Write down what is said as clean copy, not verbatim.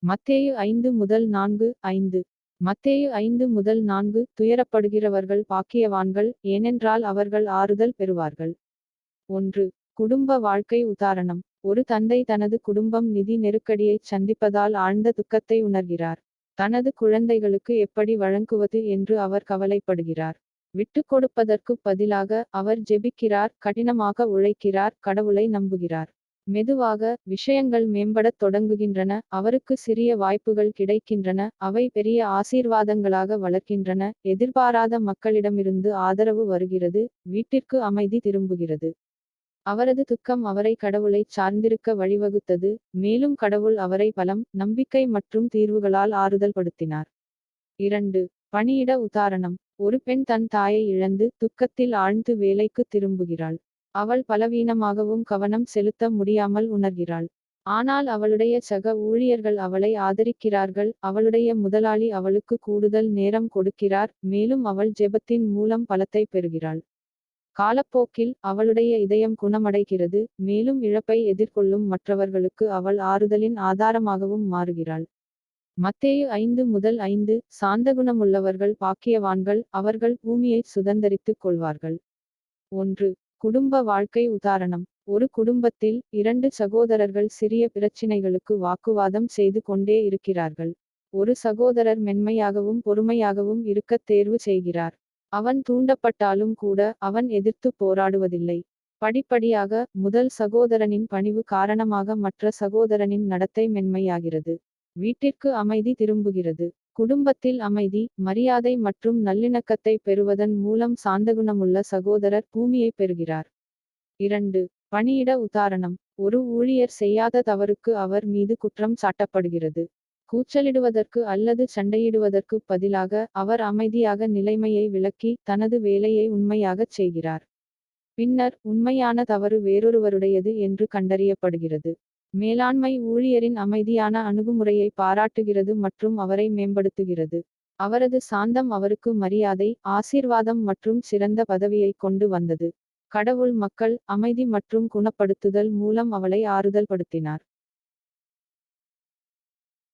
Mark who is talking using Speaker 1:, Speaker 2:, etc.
Speaker 1: மத்தேயு 5:4-5. மத்தேயு 5:4 துயரப்படுகிறவர்கள் பாக்கியவான்கள், ஏனென்றால் அவர்கள் ஆறுதல் பெறுவார்கள். 1. குடும்ப வாழ்க்கை உதாரணம். ஒரு தந்தை தனது குடும்பம் நிதி நெருக்கடியைச் சந்திப்பதால் ஆழ்ந்த துக்கத்தை உணர்கிறார். தனது குழந்தைகளுக்கு எப்படி வழங்குவது என்று அவர் கவலைப்படுகிறார். விட்டுக்கொடுப்பதற்குப் பதிலாக அவர் ஜெபிக்கிறார், கடினமாக உழைக்கிறார், கடவுளை நம்புகிறார். மெதுவாக விஷயங்கள் மேம்படத் தொடங்குகின்றன, அவருக்கு சிறிய வாய்ப்புகள் கிடைக்கின்றன, அவை பெரிய ஆசீர்வாதங்களாக வளர்க்கின்றன, எதிர்பாராத மக்களிடமிருந்து ஆதரவு வருகிறது, வீட்டிற்கு அமைதி திரும்புகிறது. அவரது துக்கம் அவரை கடவுளைச் சார்ந்திருக்க வழிவகுத்தது, மேலும் கடவுள் அவரை பலம், நம்பிக்கை மற்றும் தீர்வுகளால் ஆறுதல்படுத்தினார். 2. பணியிட உதாரணம். ஒரு பெண் தன் தாயை இழந்து, துக்கத்தில் ஆழ்ந்து வேலைக்கு திரும்புகிறாள். அவள் பலவீனமாகவும் கவனம் செலுத்த முடியாமல் உணர்கிறாள். ஆனால் அவளுடைய சக ஊழியர்கள் அவளை ஆதரிக்கிறார்கள், அவளுடைய முதலாளி அவளுக்கு கூடுதல் நேரம் கொடுக்கிறார், மேலும் அவள் ஜெபத்தின் மூலம் பலத்தை பெறுகிறாள். காலப்போக்கில் அவளுடைய இதயம் குணமடைகிறது, மேலும் இழப்பை எதிர்கொள்ளும் மற்றவர்களுக்கு அவள் ஆறுதலின் ஆதாரமாகவும் மாறுகிறாள். மத்தேயு 5:5 சாந்தகுணமுள்ளவர்கள் பாக்கியவான்கள், அவர்கள் பூமியைச் சுதந்தரித்துக் கொள்வார்கள். 1. குடும்ப வாழ்க்கை உதாரணம். ஒரு குடும்பத்தில் 2 சகோதரர்கள் சிறிய பிரச்சினைகளுக்கு வாக்குவாதம் செய்து கொண்டே இருக்கிறார்கள். ஒரு சகோதரர் மென்மையாகவும் பொறுமையாகவும் இருக்கத் தேர்வு செய்கிறார். அவன் தூண்டப்பட்டாலும் கூட அவன் எதிர்த்துப் போராடுவதில்லை. படிப்படியாக முதல் சகோதரனின் பணிவு காரணமாக மற்ற சகோதரனின் நடத்தை மென்மையாகிறது. வீட்டிற்கு அமைதி திரும்புகிறது. குடும்பத்தில் அமைதி, மரியாதை மற்றும் நல்லிணக்கத்தை பெறுவதன் மூலம் சாந்தகுணமுள்ள சகோதரர் பூமியை பெறுகிறார். 2. பணியிட உதாரணம். ஒரு ஊழியர் செய்யாத தவறுக்கு அவர் மீது குற்றம் சாட்டப்படுகிறது. கூச்சலிடுவதற்கு அல்லது சண்டையிடுவதற்குப் பதிலாக அவர் அமைதியாக நிலைமையை விளக்கி, தனது வேலையை உண்மையாகச் செய்கிறார். பின்னர் உண்மையான தவறு வேறொருவருடையது என்று கண்டறியப்படுகிறது. மேலாண்மை ஊழியரின் அமைதியான அணுகுமுறையை பாராட்டுகிறது மற்றும் அவரை மேம்படுத்துகிறது. அவரது சாந்தம் அவருக்கு மரியாதை, ஆசீர்வாதம் மற்றும் சிறந்த பதவியைக் கொண்டு வந்தது. கடவுள் மக்கள், அமைதி மற்றும் குணப்படுத்துதல் மூலம் அவளை ஆறுதல்படுத்தினார்.